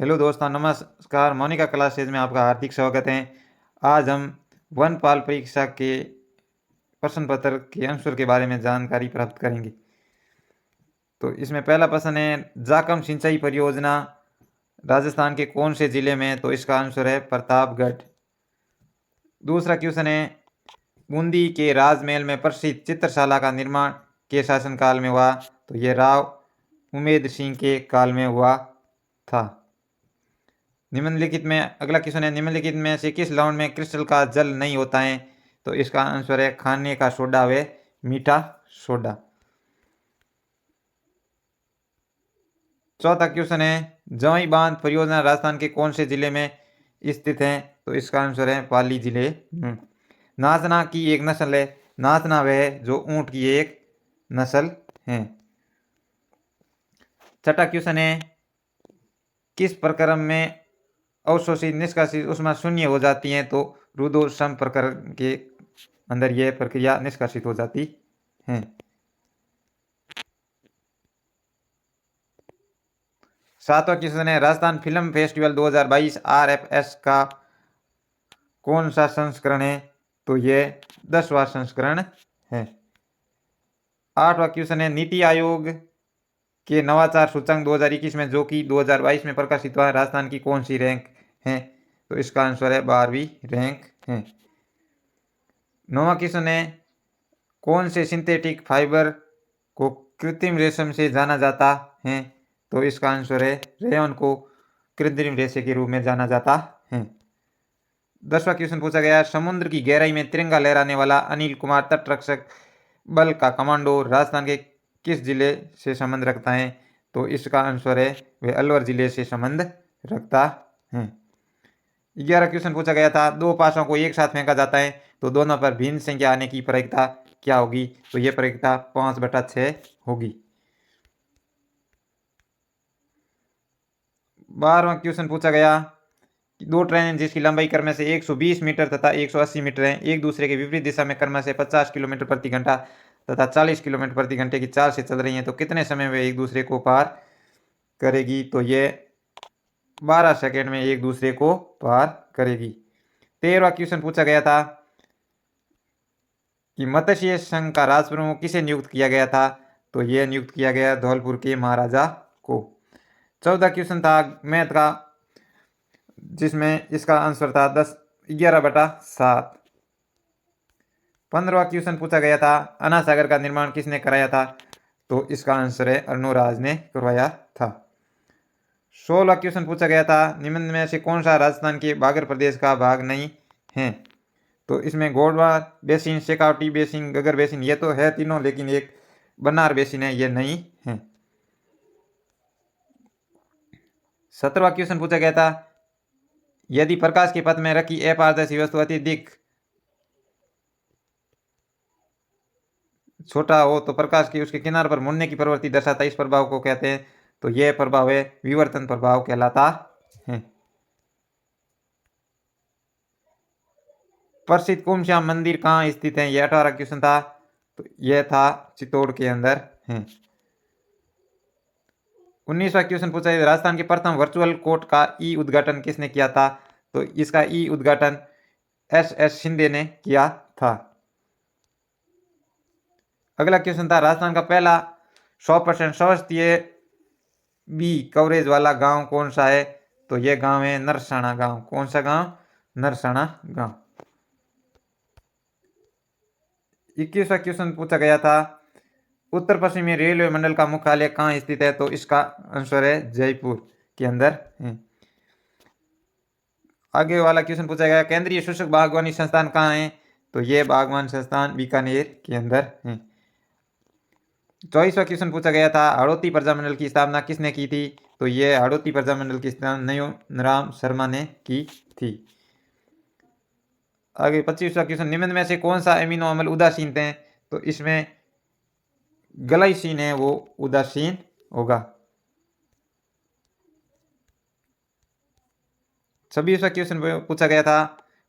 Hello दोस्तों, नमस्कार। Monika classes में आपका हार्दिक स्वागत है। आज हम वनपाल परीक्षा के प्रश्न पत्र के आंसर के बारे में जानकारी प्राप्त करेंगे। तो इसमें पहला प्रश्न है, जाकम सिंचाई परियोजना राजस्थान के कौन से जिले में? तो इसका आंसर है प्रतापगढ़। दूसरा क्वेश्चन है, बूंदी के राजमहल में प्रसिद्ध चित्रशाला का निर्माण के शासनकाल में हुआ? तो ये राव उमेद सिंह के काल में हुआ था। निम्नलिखित में अगला क्वेश्चन है, निम्नलिखित में से किस लवण में क्रिस्टल का जल नहीं होता है? तो इसका आंसर है खाने का सोडा व मीठा सोडा। चौथा क्वेश्चन है, जवाई बांध परियोजना राजस्थान के कौन से जिले में स्थित है? तो इसका आंसर है पाली जिले में। नाचना की एक नस्ल है? नाचना वह जो ऊंट की एक नस्ल है। छठा क्वेश्चन है, किस प्रक्रम में अवशोषित निष्कासित ऊष्मा शून्य हो जाती है? तो रुदो सम प्रक्रम के अंदर यह प्रक्रिया निष्कासित हो जाती है। सातवां क्वेश्चन है, राजस्थान फिल्म फेस्टिवल 2022 RFS का कौन सा संस्करण है? तो यह 10वां संस्करण है। आठवां क्वेश्चन है, नीति आयोग के नवाचार सूचकांक 2021 में जो कि 2022 में प्रकाशित हुआ, राजस्थान की कौन सी रैंक है? तो इसका आंसर है 12वीं रैंक है। नौवां क्वेश्चन है, कौन से सिंथेटिक फाइबर को कृत्रिम रेशम से जाना जाता है? तो इसका आंसर है रेयन को कृत्रिम रेशे के रूप में जाना जाता है। 10वां क्वेश्चन पूछा गया, समुद्र की गहराई में तिरंगा लहराने वाला अनिल कुमार तटरक्षक बल का कमांडो राजस्थान के किस जिले से संबंध रखता है? तो इसका आंसर है वह अलवर जिले से संबंध रखता है। 11वां क्वेश्चन पूछा गया था, दो पासों को एक साथ फेंका जाता है तो दोनों पर भिन्न संख्या आने की प्रायिकता क्या होगी? तो यह प्रायिकता 5/6 होगी। 12वां क्वेश्चन पूछा गया कि दो ट्रेनें जिसकी लंबाई क्रम से 120 मीटर तथा 180 मीटर है, एक दूसरे के विपरीत दिशा में क्रम से 50 किलोमीटर प्रति घंटा तथा 40 किलोमीटर प्रति घंटे की चाल से चल रही हैं, तो कितने समय में एक दूसरे को पार करेगी? तो ये 12 सेकेंड में एक दूसरे को पार करेगी। 13वां क्वेश्चन पूछा गया था कि मत्स्य संघ का राजप्रमुख किसे नियुक्त किया गया था? तो यह नियुक्त किया गया धौलपुर के महाराजा को। 14वां क्वेश्चन था मैथ का, जिसमें इसका आंसर था 11/7। 15वां क्वेश्चन पूछा गया था, अन्ना सागर का निर्माण किसने कराया था? तो इसका आंसर है अर्नोराज ने करवाया था। 16वां क्वेश्चन पूछा गया था, निम्न में से कौन सा राजस्थान के बागर प्रदेश का भाग नहीं है? तो इसमें Godwar basin, Shekhawati basin, Gagar basin ये तो है तीनों, लेकिन एक बनार बेसिन है, ये नहीं है। 17वां क्वेश्चन पूछा गया था, यदि प्रकाश के पथ में रखी अपारदर्शी वस्तु अत्यधिक छोटा हो तो प्रकाश की उसके किनारे पर मुड़ने की प्रवृत्ति दर्शाता है, इस प्रभाव को कहते हैं? तो यह प्रभाव है विवर्तन प्रभाव कहलाता है। प्रसिद्ध कुमश्याम मंदिर कहाँ स्थित है? यह 18वां क्वेश्चन था, तो यह था चित्तौड़ के अंदर है। 19वां क्वेश्चन पूछा है, राजस्थान के प्रथम वर्चुअल कोर्ट का ई उद्घाटन किसने किया था? तो इसका ई उद्घाटन SS शिंदे ने किया था। अगला क्वेश्चन था, राजस्थान का पहला 100% स्वास्थ्य बी कवरेज वाला गांव कौन सा है? तो यह गांव है नरसाणा गांव। कौन सा गांव? नरसाणा गांव। 21वां क्वेश्चन पूछा गया था, उत्तर पश्चिमी रेलवे मंडल का मुख्यालय कहाँ स्थित है? तो इसका आंसर है जयपुर के अंदर है। आगे वाला क्वेश्चन पूछा गया, केंद्रीय शुष्क बागवानी संस्थान कहाँ है? तो यह बागवान संस्थान बीकानेर के अंदर है। 24वां क्वेश्चन पूछा गया था, हड़ौती प्रजामंडल की स्थापना किसने की थी? तो यह हड़ौती प्रजामंडल की स्थापना नयूनराम शर्मा ने की थी। आगे 25वां क्वेश्चन, निम्न में से कौन सा एमिनो अम्ल उदासीन है? तो इसमें ग्लाइसिन है वो उदासीन होगा। 26वां क्वेश्चन पूछा गया था,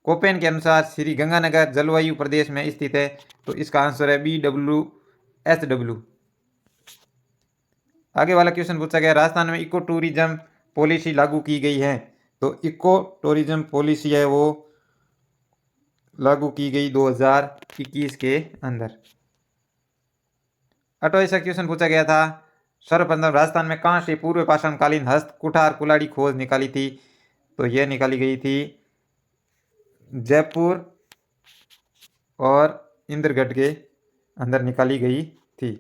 कोपेन के अनुसार श्री गंगानगर जलवायु प्रदेश में स्थित है? तो इसका आंसर है BWSW। आगे वाला क्वेश्चन पूछा गया, राजस्थान में इको टूरिज्म पॉलिसी लागू की गई है? तो इको टूरिज्म पॉलिसी है वो लागू की गई 2021 के अंदर। 28वां क्वेश्चन पूछा गया था, सर्वप्रथम राजस्थान में कहाँ से पूर्व पाषाणकालीन हस्त कुठार कुल्हाड़ी खोज निकाली थी? तो यह निकाली गई थी जयपुर और इंद्रगढ़ के अंदर निकाली गई थी।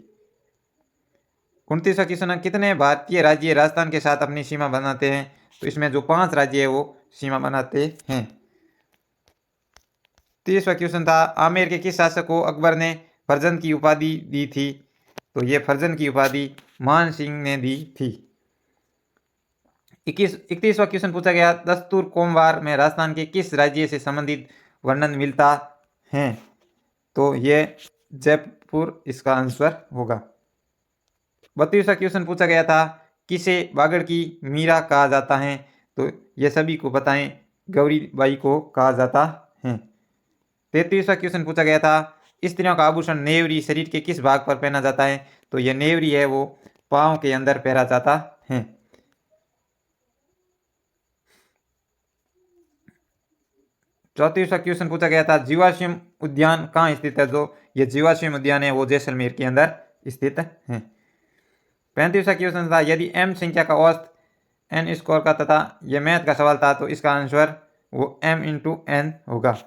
29वां क्वेश्चन, कितने भारतीय राज्य राजस्थान के साथ अपनी सीमा बनाते हैं? तो इसमें जो 5 राज्य है वो सीमा बनाते हैं। 30वां क्वेश्चन था, आमेर के किस शासक को अकबर ने फर्जंद की उपाधि दी थी? तो ये फर्जंद की उपाधि मान सिंह ने दी थी। 31वां क्वेश्चन पूछा गया, दस्तूर कोमवार में राजस्थान के किस राज्य से संबंधित वर्णन मिलता है? तो ये जयपुर इसका आंसर होगा। 32वां क्वेश्चन पूछा गया था, किसे बागड़ की मीरा कहा जाता है? तो ये सभी को बताएं, गौरीबाई को कहा जाता है। 33वां क्वेश्चन पूछा गया था, स्त्रियों का आभूषण नेवरी शरीर के किस भाग पर पहना जाता है? तो ये नेवरी है वो पांव के अंदर पहना जाता है। 34वां क्वेश्चन पूछा गया था, जीवाश्म उद्यान कहाँ स्थित है? जो ये जीवाश्म उद्यान है वो जैसलमेर के अंदर स्थित है। 35वां क्वेश्चन था, यदि m संख्या का औसत n स्क्वायर का तथा ये मैथ का सवाल था तो इसका आंसर वो m इंटू n होगा।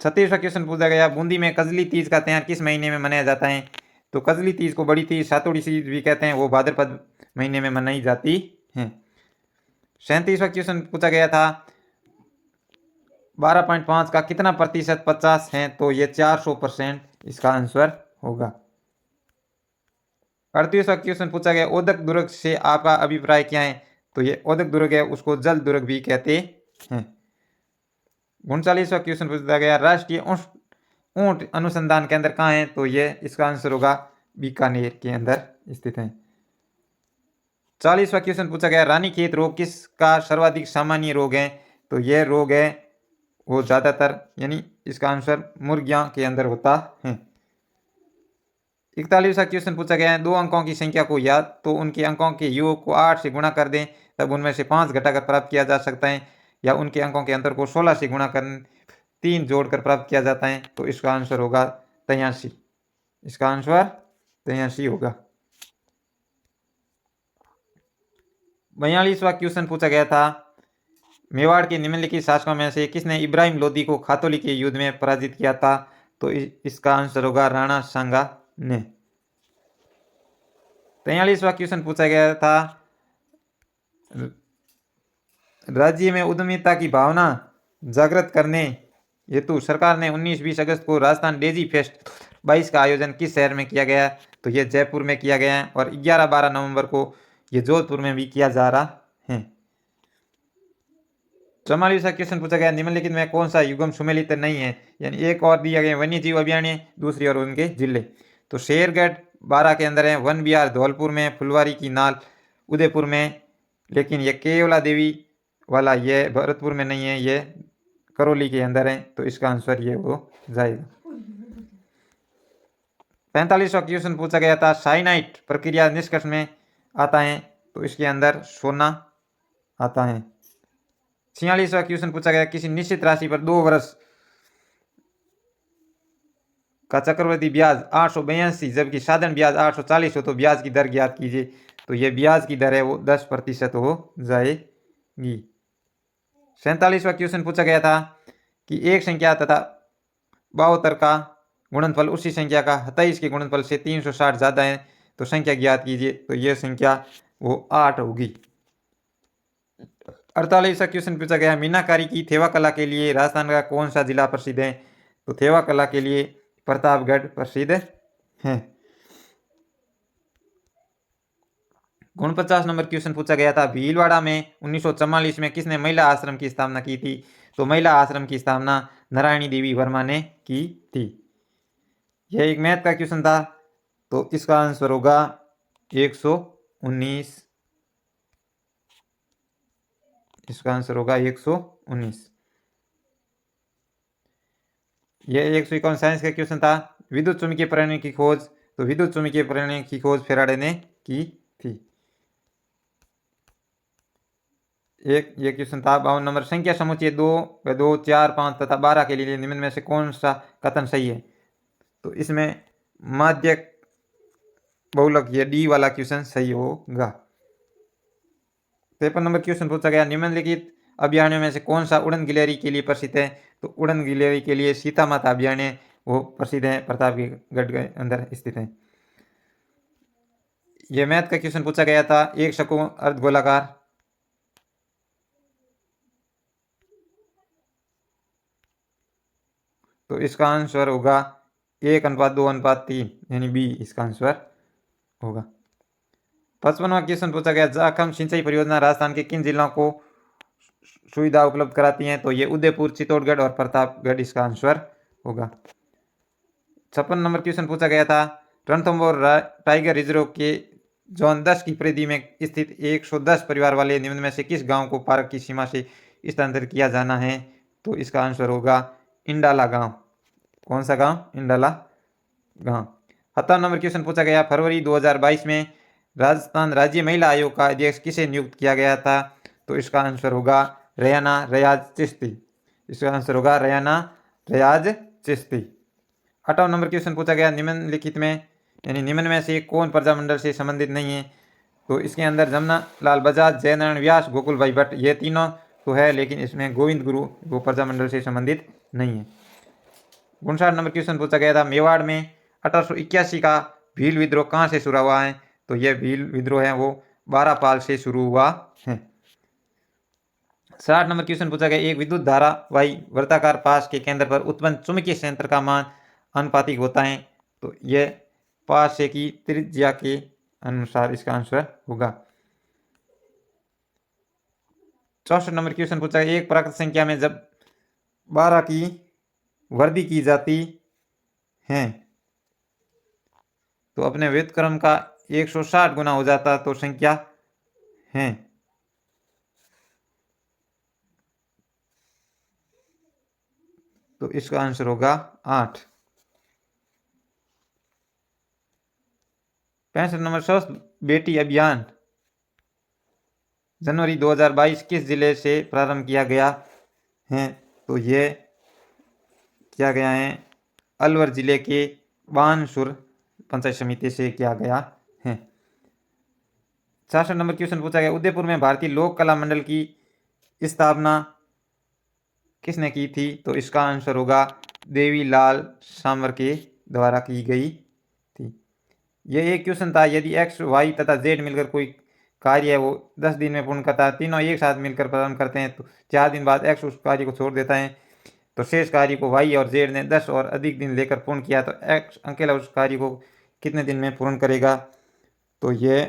36वां क्वेश्चन पूछा गया, बूंदी में कजली तीज का त्योहार किस महीने में मनाया जाता है? तो कजली तीज को बड़ी तीज सातोड़ी तीज भी कहते हैं, वो भाद्रपद महीने में मनाई जाती है। 37वां क्वेश्चन पूछा गया था, 12.5 का कितना प्रतिशत 50 है? तो ये 400% इसका आंसर होगा। 38वां क्वेश्चन पूछा गया, ओदक दुर्ग से आपका अभिप्राय क्या है? तो ये ओदक दुर्ग है उसको जल दुर्ग भी कहते हैं। 39वां क्वेश्चन पूछा गया, राष्ट्रीय ऊंट अनुसंधान केंद्र कहाँ है? तो ये इसका आंसर होगा बीकानेर के अंदर स्थित है। 40वां क्वेश्चन पूछा गया, रानीखेत रोग किसका सर्वाधिक सामान्य रोग है? तो यह रोग है वो ज्यादातर यानी इसका आंसर मुर्गियां के अंदर होता है। 41वां क्वेश्चन पूछा गया है, 2 अंकों की संख्या को या तो उनके अंकों के योग को 8 से गुणा कर दें तब उनमें से 5 घटाकर प्राप्त किया जा सकता है, या उनके अंकों के अंतर को 16 से गुणा कर 3 जोड़कर प्राप्त किया जाता है। तो इसका आंसर होगा 83। इसका आंसर 83 होगा। 42वां क्वेश्चन पूछा गया था, मेवाड़ के निम्नलिखित शासकों में से किसने इब्राहिम लोदी को खातौली के युद्ध में पराजित किया था? तो इसका आंसर होगा राणा सांगा ने। 43वां क्वेश्चन पूछा गया था, राज्य में उद्यमिता की भावना जागृत करने हेतु सरकार ने 19-20 अगस्त को राजस्थान डेजी फेस्ट 22 का आयोजन किस शहर में किया गया? तो ये जयपुर में किया गया है, और 11-12 नवंबर को ये जोधपुर में भी किया जा रहा है। 44वां क्वेश्चन पूछा गया, निम्नलिखित में कौन सा युग्म सुमेलित नहीं है? यानी एक और दिया गया वन्य जीव अभियान, दूसरी और उनके जिले। तो शेरगढ़ 12 के अंदर है, वन विहार धौलपुर में, फुलवारी की नाल उदयपुर में, लेकिन ये केवला देवी वाला ये भरतपुर में नहीं है, ये करौली के अंदर है। तो इसका आंसर ये हो जाएगा। 45वां क्वेश्चन पूछा गया था, साइनाइट प्रक्रिया निष्कर्ष में आता है? तो इसके अंदर सोना आता है। 46वां क्वेश्चन पूछा गया, किसी निश्चित राशि पर 2 वर्ष का चक्रवृद्धि ब्याज 882 जबकि साधारण ब्याज 840 हो तो ब्याज की दर ज्ञात कीजिए। तो ये ब्याज की दर है वो 10% हो जाएगी। 47वां क्वेश्चन पूछा गया था कि एक संख्या तथा 72 का गुणनफल उसी संख्या का 27 के गुणनफल से 360 ज्यादा है, तो संख्या ज्ञात कीजिए। तो यह संख्या वो 8 होगी। 48वां क्वेश्चन पूछा गया, मीनाकारी की थेवा कला के लिए राजस्थान का कौन सा जिला प्रसिद्ध है? तो थेवा कला के लिए प्रतापगढ़ प्रसिद्ध है। 49 नंबर क्वेश्चन पूछा गया था, भीलवाड़ा में 1944 में किसने महिला आश्रम की स्थापना की थी? तो महिला आश्रम की स्थापना नारायणी देवी वर्मा ने की थी। यह एक मैथ का क्वेश्चन था, तो इसका आंसर होगा 119। इसका आंसर होगा 119। यह 151 साइंस का क्वेश्चन था, विद्युत चुम्बकीय प्रेरण की खोज। तो विद्युत चुम्बकीय प्रेरण की खोज फेराडे ने की थी। एक ये क्वेश्चन था 52 नंबर, संख्या समुच्चय 2, 2, 4, 5 तथा 12 के लिए निम्न में से कौन सा कथन सही है? तो इसमें माध्य बहुलक ये डी वाला क्वेश्चन सही होगा। 53 नंबर क्वेश्चन पूछा गया, निम्नलिखित अभयारण्यों में से कौन सा उड़न गिलहरी के लिए प्रसिद्ध है? तो उड़न गिलहरी के लिए सीता माता अभयारण्य वो प्रसिद्ध है, प्रतापगढ़ के अंदर स्थित है। ये मैथ का क्वेश्चन पूछा गया था, एक शंकु अर्धगोलाकार, तो इसका आंसर होगा 1:2:3 यानी बी इसका आंसर होगा। 55वां क्वेश्चन पूछा गया, जाखम सिंचाई परियोजना राजस्थान के किन जिलों को सुविधा उपलब्ध कराती है? तो ये उदयपुर, चित्तौड़गढ़ और प्रतापगढ़ इसका आंसर होगा। 56 नंबर क्वेश्चन पूछा गया था, रणथंभौर टाइगर रिजर्व के जोन 10 की परिधि में स्थित 110 परिवार वाले निम्न में से किस गांव को पार्क की सीमा से स्थानांतरित किया जाना है? तो इसका आंसर होगा इंडाला गांव। कौन सा गांव? इंडाला गांव। 57 नंबर क्वेश्चन पूछा गया, फरवरी 2022 में राजस्थान राज्य महिला आयोग का अध्यक्ष किसे नियुक्त किया गया था? तो इसका आंसर होगा रयाना रियाज चिश्ती। इसका आंसर होगा रयाना रियाज चिश्ती। 58 नंबर क्वेश्चन पूछा गया, निम्नलिखित में यानी निम्न में से कौन प्रजामंडल से संबंधित नहीं है? तो इसके अंदर जमुना लाल बजाज, जयनारायण व्यास, गोकुल भाई भट्ट ये तीनों तो है, लेकिन इसमें गोविंद गुरु वो प्रजामंडल से संबंधित नहीं है। 59 नंबर क्वेश्चन पूछा गया था, मेवाड़ में 1881 का भील विद्रोह कहाँ से शुरू हुआ है? तो यह भील विद्रोह है वो बारापाल से शुरू हुआ है। 60 नंबर क्वेश्चन पूछा गया, एक विद्युत धारावाही वर्ताकार पास के केंद्र पर उत्पन्न चुंबकीय क्षेत्र का मान अनुपातिक होता है? तो यह पास से की त्रिज्या के अनुसार इसका आंसर होगा। 64 नंबर क्वेश्चन पूछा गया, एक प्राकृत संख्या में जब 12 की वृद्धि की जाती है तो अपने व्युत्क्रम का 160 गुना हो जाता तो संख्या है? तो इसका आंसर होगा 8। 65 नंबर, स्वस्थ बेटी अभियान जनवरी 2022 किस जिले से प्रारंभ किया गया है? तो ये किया गया है अलवर जिले के बानसूर पंचायत समिति से किया गया है। 66 नंबर क्वेश्चन पूछा गया, उदयपुर में भारतीय लोक कला मंडल की स्थापना किसने की थी? तो इसका आंसर होगा देवीलाल सामर के द्वारा की गई थी। यह एक क्वेश्चन था, यदि एक्स, वाई तथा जेड मिलकर कोई कार्य है वो 10 दिन में पूर्ण करता है, तीनों एक साथ मिलकर प्रारंभ करते हैं तो 4 दिन बाद एक्स उस कार्य को छोड़ देता है, तो शेष कार्य को वाई और जेड ने 10 और अधिक दिन लेकर पूर्ण किया, तो एक्स अकेला उस कार्य को कितने दिन में पूर्ण करेगा? तो ये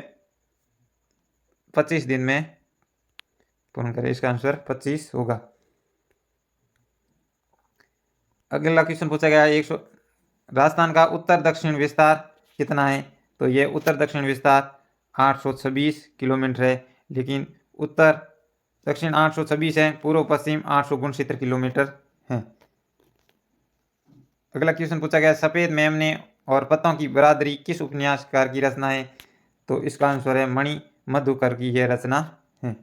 25 दिन में पूर्ण करे, इसका आंसर 25 होगा। अगला क्वेश्चन पूछा गया, 100 राजस्थान का उत्तर दक्षिण विस्तार कितना है? तो ये उत्तर दक्षिण विस्तार 826 किलोमीटर है, लेकिन उत्तर दक्षिण 826 है, पूर्व पश्चिम 869 किलोमीटर है। अगला क्वेश्चन पूछा गया, सफेद मेमने और पत्तों की बरादरी किस उपन्यासकार की रचना है? तो इसका आंसर है मणि मधुकर की यह रचना है।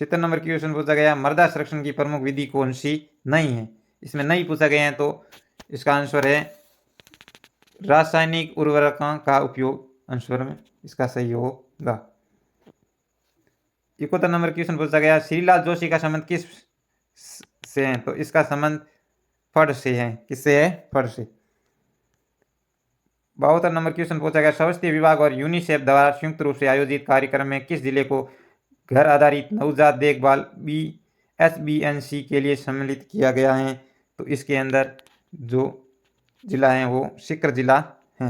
70 नंबर क्वेश्चन पूछा गया, मृदा संरक्षण की प्रमुख विधि कौन सी नहीं है? इसमें नहीं पूछा गया है, तो इसका आंसर है रासायनिक उर्वरकों का उपयोग आंसर में इसका सही होगा। 71 नंबर क्वेश्चन पूछा गया, श्रीलाल जोशी का संबंध किस से है? तो इसका संबंध फड़ से है। किससे है? फड़ से। 72 नंबर क्वेश्चन पूछा गया, स्वास्थ्य विभाग और यूनिसेफ द्वारा संयुक्त रूप से आयोजित कार्यक्रम में किस जिले को घर आधारित नवजात देखभाल SBNC के लिए सम्मिलित किया गया है? तो इसके अंदर जो जिला है वो सीकर जिला है।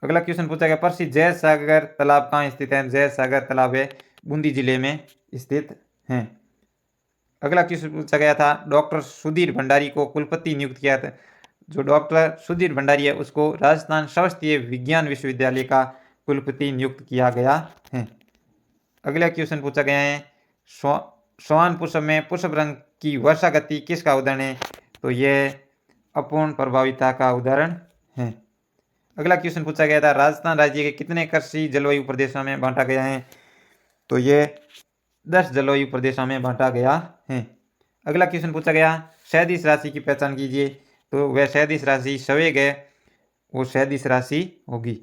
अगला क्वेश्चन पूछा गया, प्रसिद्ध जय सागर तालाब कहाँ स्थित है? जय सागर तालाब है बूंदी जिले में स्थित है। अगला क्वेश्चन पूछा गया था, डॉक्टर सुधीर भंडारी को कुलपति नियुक्त किया था। जो डॉक्टर सुधीर भंडारी है उसको राजस्थान स्वास्थ्य विज्ञान विश्वविद्यालय का कुलपति नियुक्त किया गया है। अगला क्वेश्चन पूछा गया है, श्वान पुष्प में पुष्प रंग की वर्षा गति किसका उदाहरण है? तो यह अपूर्ण प्रभाविता का उदाहरण है। अगला क्वेश्चन पूछा गया था राजस्थान राज्य के कितने कृषि जलवायु प्रदेशों में बांटा गया है, तो ये 10 जलवायु प्रदेशों में बांटा गया है। अगला क्वेश्चन पूछा गया सैंतीस राशि की पहचान कीजिए, तो वह सैंतीस राशि सवेग है, वो सैंतीस राशि होगी।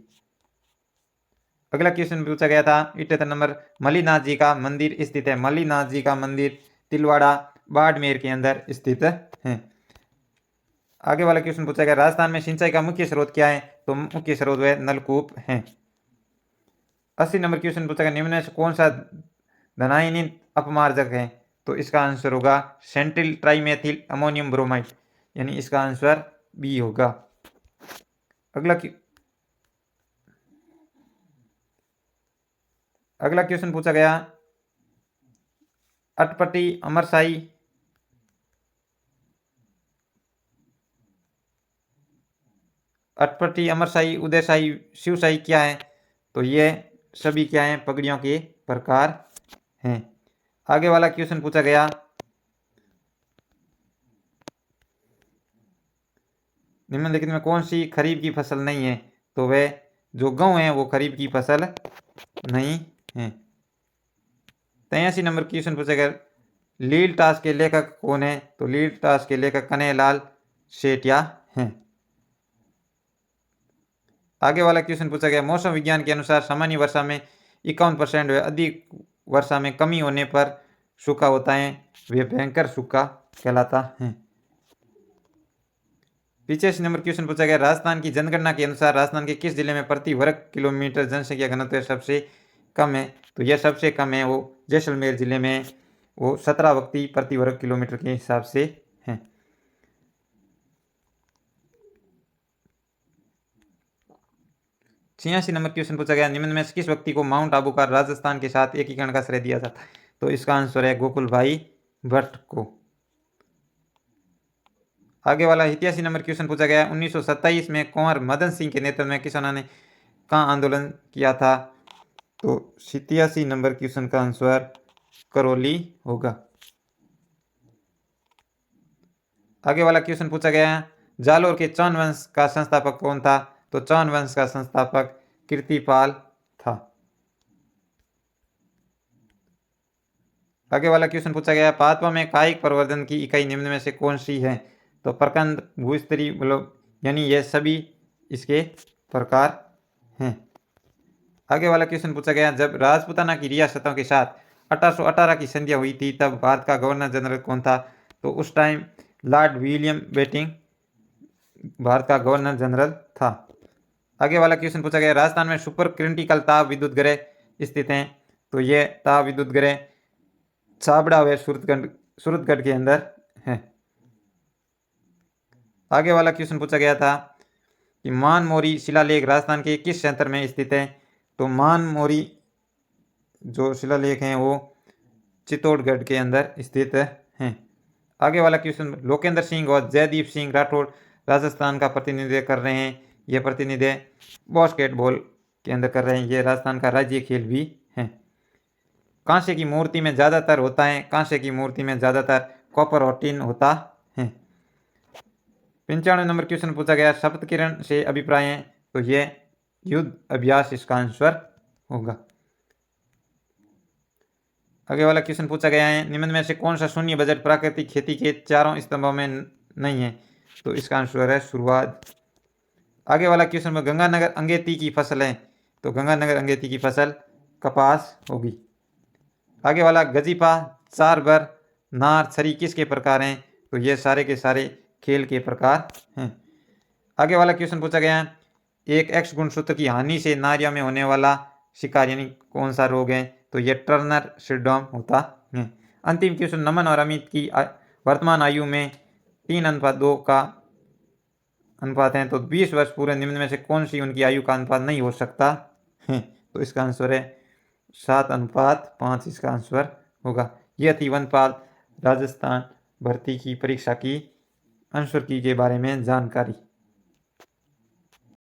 अगला क्वेश्चन पूछा गया था 78 नंबर मल्लीनाथ जी का मंदिर स्थित है, मल्लीनाथ जी का मंदिर तिलवाड़ा बाड़मेर के अंदर स्थित है। आगे वाला क्वेश्चन पूछा गया राजस्थान में सिंचाई का मुख्य स्रोत क्या है, तो मुख्य स्रोत वह नलकूप है। 80 नंबर क्वेश्चन पूछा गया निम्न में से कौन सा धनायनित अपमार्जक है, तो इसका आंसर होगा सेंट्रिल ट्राइमेथिल अमोनियम ब्रोमाइड, यानी इसका आंसर बी होगा। अगला क्वेश्चन पूछा गया अटपटी अमरशाही उदयशाही शिवशाही क्या है, तो ये सभी क्या हैं, पगड़ियों के प्रकार हैं। आगे वाला क्वेश्चन पूछा गया निम्नलिखित में कौन सी खरीफ की फसल नहीं है, तो वह जो गेहूं है वो खरीफ की फसल नहीं है। 83 नंबर क्वेश्चन पूछा गया लील टास के लेखक कौन है, तो लील टास के लेखक कन्हैयालाल सेठिया हैं। आगे वाला क्वेश्चन पूछा गया मौसम विज्ञान के अनुसार सामान्य वर्षा में 51% व अधिक वर्षा में कमी होने पर सूखा होता है, वे भयंकर सूखा कहलाता है। 85 नंबर क्वेश्चन पूछा गया राजस्थान की जनगणना के अनुसार राजस्थान के किस जिले में प्रति वर्ग किलोमीटर जनसंख्या घनत्व सबसे कम है, तो यह सबसे कम है वो जैसलमेर जिले में, वो 17 व्यक्ति प्रति वर्ग किलोमीटर के हिसाब से है। 86 नंबर क्वेश्चन पूछा गया निम्न में से किस व्यक्ति को माउंट आबू का राजस्थान के साथ एकीकरण का श्रेय दिया जाता है, तो इसका आंसर है गोकुल भाई भट्ट को। आगे वाला 87 नंबर क्वेश्चन पूछा गया 1927 में कुंवर मदन सिंह के नेतृत्व में किसानों ने कहाँ आंदोलन किया था, तो 87 नंबर क्वेश्चन का आंसर करौली होगा। आगे वाला क्वेश्चन पूछा गया जालोर के चौहान वंश का संस्थापक कौन था, तो चौहान वंश का संस्थापक कीर्तिपाल था। आगे वाला क्वेश्चन पूछा गया पादपों में कायिक प्रवर्धन की इकाई निम्न में से कौन सी है, तो प्रकंद भूस्तरी यानी ये सभी इसके प्रकार हैं। आगे वाला क्वेश्चन पूछा गया जब राजपूताना की रियासतों के साथ 1818 की संधियां हुई थी तब भारत का गवर्नर जनरल कौन था, तो उस time Lord William Bentinck Bharat का गवर्नर जनरल था। आगे वाला क्वेश्चन पूछा गया राजस्थान में सुपर क्रिटिकल ताप विद्युत ग्रह स्थित हैं, तो ये ताप विद्युत ग्रह छाबड़ा व सूरतगढ़ के अंदर है। आगे वाला क्वेश्चन पूछा गया था कि मानमोरी शिलालेख राजस्थान के किस क्षेत्र में स्थित है, तो मानमोरी जो शिलालेख हैं वो चित्तौड़गढ़ के अंदर स्थित हैं। आगे वाला क्वेश्चन लोकेंद्र सिंह और जयदीप सिंह राठौड़ राजस्थान का प्रतिनिधित्व कर रहे हैं, ये प्रतिनिधित्व बास्केटबॉल के अंदर कर रहे हैं, ये राजस्थान का राज्य खेल भी है। कांसे की मूर्ति में ज़्यादातर होता है, कांसे की मूर्ति में ज़्यादातर कॉपर और टिन होता है। 95 नंबर क्वेश्चन पूछा गया शपथ किरण से अभिप्राय है, तो ये युद्ध अभ्यास इसका आंसर होगा। आगे वाला क्वेश्चन पूछा गया है निम्न में से कौन सा शून्य बजट प्राकृतिक खेती के चारों स्तंभों में नहीं है, तो इसका आंसर है शुरुआत। आगे वाला क्वेश्चन में गंगानगर अंगेती की फसल है, तो गंगानगर अंगेती की फसल कपास होगी। आगे वाला गजीपा चारबर नार छरी किसके प्रकार हैं, तो ये सारे के सारे खेल के प्रकार हैं। आगे वाला क्वेश्चन पूछा गया एक एक्स गुणसूत्र की हानि से नारियों में होने वाला शिकार यानी कौन सा रोग है, तो ये टर्नर सिंड्रोम होता है। अंतिम क्वेश्चन नमन और अमित की वर्तमान आयु में 3:2 का अनुपात है, तो 20 वर्ष पूरे निम्न में से कौन सी उनकी आयु का अनुपात नहीं हो सकता है, तो इसका आंसर है 7:5 इसका आंसर होगा। यह थी वनपाल राजस्थान भर्ती की परीक्षा की आंसर की के बारे में जानकारी।